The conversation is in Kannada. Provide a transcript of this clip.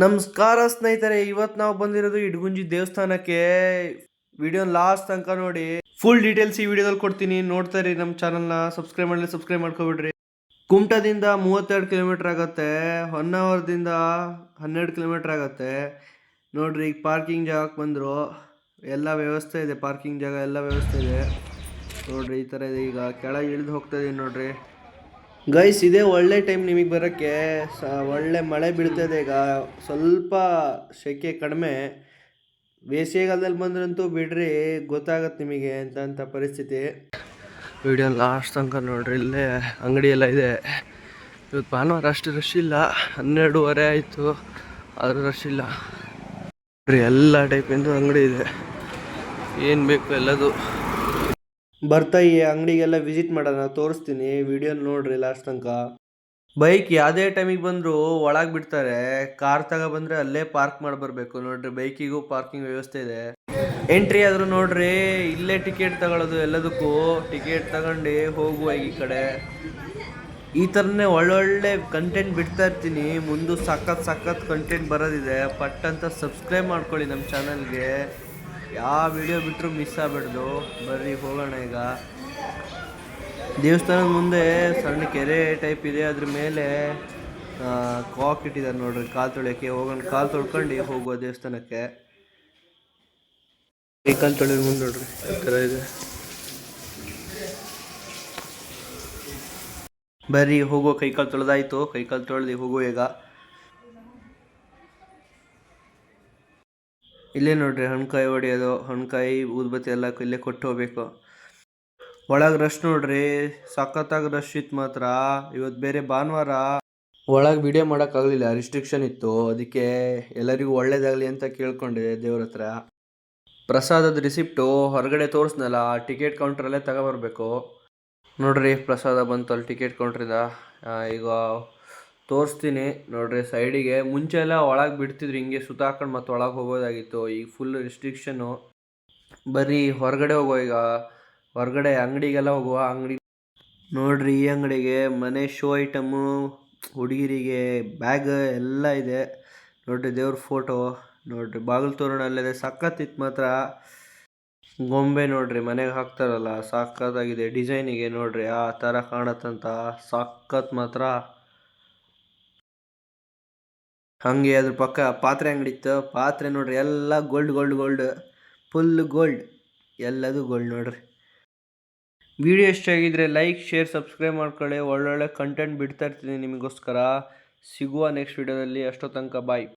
ನಮಸ್ಕಾರ ಸ್ನೇಹಿತರೆ, ಇವತ್ತು ನಾವು ಬಂದಿರೋದು ಇಡಗುಂಜಿ ದೇವಸ್ಥಾನಕ್ಕೆ. ವಿಡಿಯೋ ಲಾಸ್ಟ್ ತನಕ ನೋಡಿ, ಫುಲ್ ಡೀಟೇಲ್ಸ್ ಈ ವಿಡಿಯೋದಲ್ಲಿ ಕೊಡ್ತೀನಿ. ನೋಡ್ತಾ ಇರಿ, ನಮ್ಮ ಚಾನಲ್ನ ಸಬ್ಸ್ಕ್ರೈಬ್ ಮಾಡ್ಕೊಬಿಡ್ರಿ. ಕುಮಟದಿಂದ 32 ಕಿಲೋಮೀಟರ್ ಆಗುತ್ತೆ, ಹೊನ್ನಾವರದಿಂದ 12 ಕಿಲೋಮೀಟರ್ ಆಗುತ್ತೆ. ನೋಡ್ರಿ, ಈಗ ಪಾರ್ಕಿಂಗ್ ಜಾಗಕ್ಕೆ ಬಂದರು. ಎಲ್ಲ ವ್ಯವಸ್ಥೆ ಇದೆ, ಪಾರ್ಕಿಂಗ್ ಜಾಗ ಎಲ್ಲ ವ್ಯವಸ್ಥೆ ಇದೆ. ನೋಡ್ರಿ, ಈ ಥರ ಇದೆ. ಈಗ ಕೆಳಗೆ ಇಳಿದು ಹೋಗ್ತಾ ಇದೀನಿ ನೋಡ್ರಿ. ಗೈಸ್, ಇದೇ ಒಳ್ಳೆ ಟೈಮ್ ನಿಮಗೆ ಬರೋಕ್ಕೆ. ಒಳ್ಳೆ ಮಳೆ ಬೀಳ್ತಾಯಿದೆ. ಈಗ ಸ್ವಲ್ಪ ಸೆಕೆ ಕಡಿಮೆ. ಬೇಸಿಗೆಗಾಲದಲ್ಲಿ ಬಂದ್ರಂತೂ ಬಿಡ್ರಿ, ಗೊತ್ತಾಗತ್ತೆ ನಿಮಗೆ ಅಂತ ಪರಿಸ್ಥಿತಿ. ವಿಡಿಯೋ ಲಾಸ್ಟ್ ತನಕ ನೋಡ್ರಿ. ಇಲ್ಲೇ ಅಂಗಡಿ ಎಲ್ಲ ಇದೆ. ಇವತ್ತು ಭಾನುವಾರ, ಅಷ್ಟು ರಶ್ ಇಲ್ಲ. 12:30 ಆಯಿತು, ಆದರೂ ರಶ್ ಇಲ್ಲ ನೋಡ್ರಿ. ಎಲ್ಲ ಟೈಪಿಂದು ಅಂಗಡಿ ಇದೆ, ಏನು ಬೇಕು ಎಲ್ಲದು. ಬರ್ತಾ ಈ ಅಂಗಡಿಗೆಲ್ಲ ವಿಸಿಟ್ ಮಾಡೋಣ, ತೋರಿಸ್ತೀನಿ. ವಿಡಿಯೋ ನೋಡ್ರಿ ಲಾಸ್ಟ್ ತನಕ. ಬೈಕ್ ಯಾವುದೇ ಟೈಮಿಗೆ ಬಂದರೂ ಒಳಗೆ ಬಿಡ್ತಾರೆ. ಕಾರ್ ತಗೊಬಂದ್ರೆ ಅಲ್ಲೇ ಪಾರ್ಕ್ ಮಾಡಿ ಬರಬೇಕು. ನೋಡ್ರಿ, ಬೈಕಿಗೂ ಪಾರ್ಕಿಂಗ್ ವ್ಯವಸ್ಥೆ ಇದೆ. ಎಂಟ್ರಿ ಆದರೂ ನೋಡ್ರಿ, ಇಲ್ಲೇ ಟಿಕೆಟ್ ತಗೊಳ್ಳೋದು. ಎಲ್ಲದಕ್ಕೂ ಟಿಕೆಟ್ ತಗೊಂಡು ಹೋಗುವ. ಈ ಕಡೆ ಈ ಥರನೇ ಒಳ್ಳೊಳ್ಳೆ ಕಂಟೆಂಟ್ ಬಿಡ್ತಾ ಇರ್ತೀನಿ. ಮುಂದೆ ಸಖತ್ ಕಂಟೆಂಟ್ ಬರೋದಿದೆ. ಪಟ್ ಅಂತ ಸಬ್ಸ್ಕ್ರೈಬ್ ಮಾಡ್ಕೊಳ್ಳಿ ನಮ್ಮ ಚಾನಲ್ಗೆ. ಯಾವ ವಿಡಿಯೋ ಬಿಟ್ಟರು ಮಿಸ್ ಆಗಬಾರ್ದು. ಬರ್ರಿ ಹೋಗೋಣ. ಈಗ ದೇವಸ್ಥಾನದ ಮುಂದೆ ಸಣ್ಣ ಕೆರೆ ಟೈಪ್ ಇದೆ, ಅದ್ರ ಮೇಲೆ ಕಾಕ್ ಇಟ್ಟಿದ್ದಾರೆ ನೋಡ್ರಿ. ಕಾಲು ತೊಳೆಯೋಕ್ಕೆ ಹೋಗೋಣ. ಕಾಲು ತೊಳ್ಕೊಂಡು ಹೋಗುವ ದೇವಸ್ಥಾನಕ್ಕೆ. ಕೈಕಾಲು ತೊಳೆಯೋದು ಮುಂದೆ ನೋಡ್ರಿ, ಈ ಥರ ಇದೆ. ಬರ್ರಿ ಹೋಗುವ. ಕೈಕಾಲು ತೊಳೆದಾಯ್ತು, ಕೈಕಾಲು ತೊಳೆದು ಹೋಗುವ. ಈಗ ಇಲ್ಲೇ ನೋಡ್ರಿ, ಹಣ್ಕಾಯಿ ಹೊಡೆಯೋದು. ಹಣ್ಕಾಯಿ ಊದ್ಬತ್ತಿ ಎಲ್ಲ ಇಲ್ಲೇ ಕೊಟ್ಟು ಹೋಗ್ಬೇಕು. ಒಳಗೆ ರಶ್ ನೋಡ್ರಿ, ಸಖತ್ತಾಗಿ ರಶ್ ಇತ್ತು ಮಾತ್ರ. ಇವತ್ತು ಬೇರೆ ಭಾನುವಾರ, ಒಳಗೆ ವಿಡಿಯೋ ಮಾಡೋಕ್ಕಾಗಲಿಲ್ಲ, ರಿಸ್ಟ್ರಿಕ್ಷನ್ ಇತ್ತು. ಅದಕ್ಕೆ ಎಲ್ಲರಿಗೂ ಒಳ್ಳೇದಾಗಲಿ ಅಂತ ಕೇಳ್ಕೊಂಡೆ ದೇವ್ರ ಹತ್ರ. ಪ್ರಸಾದದ ರಿಸಿಪ್ಟು ಹೊರಗಡೆ ತೋರಿಸ್ನಲ್ಲ, ಟಿಕೆಟ್ ಕೌಂಟ್ರಲ್ಲೇ ತಗೊಬರ್ಬೇಕು. ನೋಡ್ರಿ, ಪ್ರಸಾದ ಬಂತು ಅಲ್ಲಿ ಟಿಕೆಟ್ ಕೌಂಟ್ರಿಂದ. ಈಗ ತೋರಿಸ್ತೀನಿ ನೋಡ್ರಿ. ಸೈಡಿಗೆ ಮುಂಚೆ ಎಲ್ಲ ಒಳಗೆ ಬಿಡ್ತಿದ್ರು, ಹಿಂಗೆ ಸುತ್ತಾಕೊಂಡು ಮತ್ತೆ ಒಳಗೆ ಹೋಗೋದಾಗಿತ್ತು. ಈಗ ಫುಲ್ ರಿಸ್ಟ್ರಿಕ್ಷನು. ಬರೀ ಹೊರಗಡೆ ಹೋಗುವ. ಈಗ ಹೊರಗಡೆ ಅಂಗಡಿಗೆಲ್ಲ ಹೋಗುವ. ಅಂಗಡಿ ನೋಡ್ರಿ, ಈ ಅಂಗಡಿಗೆ ಮನೆ ಶೋ ಐಟಮು, ಹುಡುಗಿರಿಗೆ ಬ್ಯಾಗ್ ಎಲ್ಲ ಇದೆ ನೋಡ್ರಿ. ದೇವ್ರ ಫೋಟೋ ನೋಡ್ರಿ, ಬಾಗಿಲು ತೋರಣ ಅಲ್ಲಿದೆ. ಸಖತ್ತಿತ್ತು ಮಾತ್ರ. ಗೊಂಬೆ ನೋಡ್ರಿ, ಮನೆಗೆ ಹಾಕ್ತಾರಲ್ಲ, ಸಖತ್ತಾಗಿದೆ. ಡಿಸೈನಿಗೆ ನೋಡ್ರಿ ಆ ಥರ ಕಾಣತ್ತಂತ. ಸಖತ್ ಮಾತ್ರ. ಹಂಗೆ ಅದ್ರ ಪಕ್ಕ ಪಾತ್ರೆ ಅಂಗಡಿ ಇತ್ತು. ಪಾತ್ರೆ ನೋಡ್ರಿ, ಎಲ್ಲ ಗೋಲ್ಡ್ ಫುಲ್ ಗೋಲ್ಡ್, ಎಲ್ಲದು ಗೋಲ್ಡ್ ನೋಡ್ರಿ. ವಿಡಿಯೋ ಇಷ್ಟ ಆಗಿದ್ರೆ ಲೈಕ್, ಶೇರ್, ಸಬ್ಸ್ಕ್ರೈಬ್ ಮಾಡ್ಕೊಳ್ಳಿ. ಒಳ್ಳೊಳ್ಳೆ ಕಂಟೆಂಟ್ ಬಿಡ್ತಾ ಇರ್ತೀನಿ ನಿಮಗೋಸ್ಕರ. ಸಿಗುವ ನೆಕ್ಸ್ಟ್ ವಿಡಿಯೋದಲ್ಲಿ. ಅಷ್ಟೋ ತನಕ ಬಾಯ್.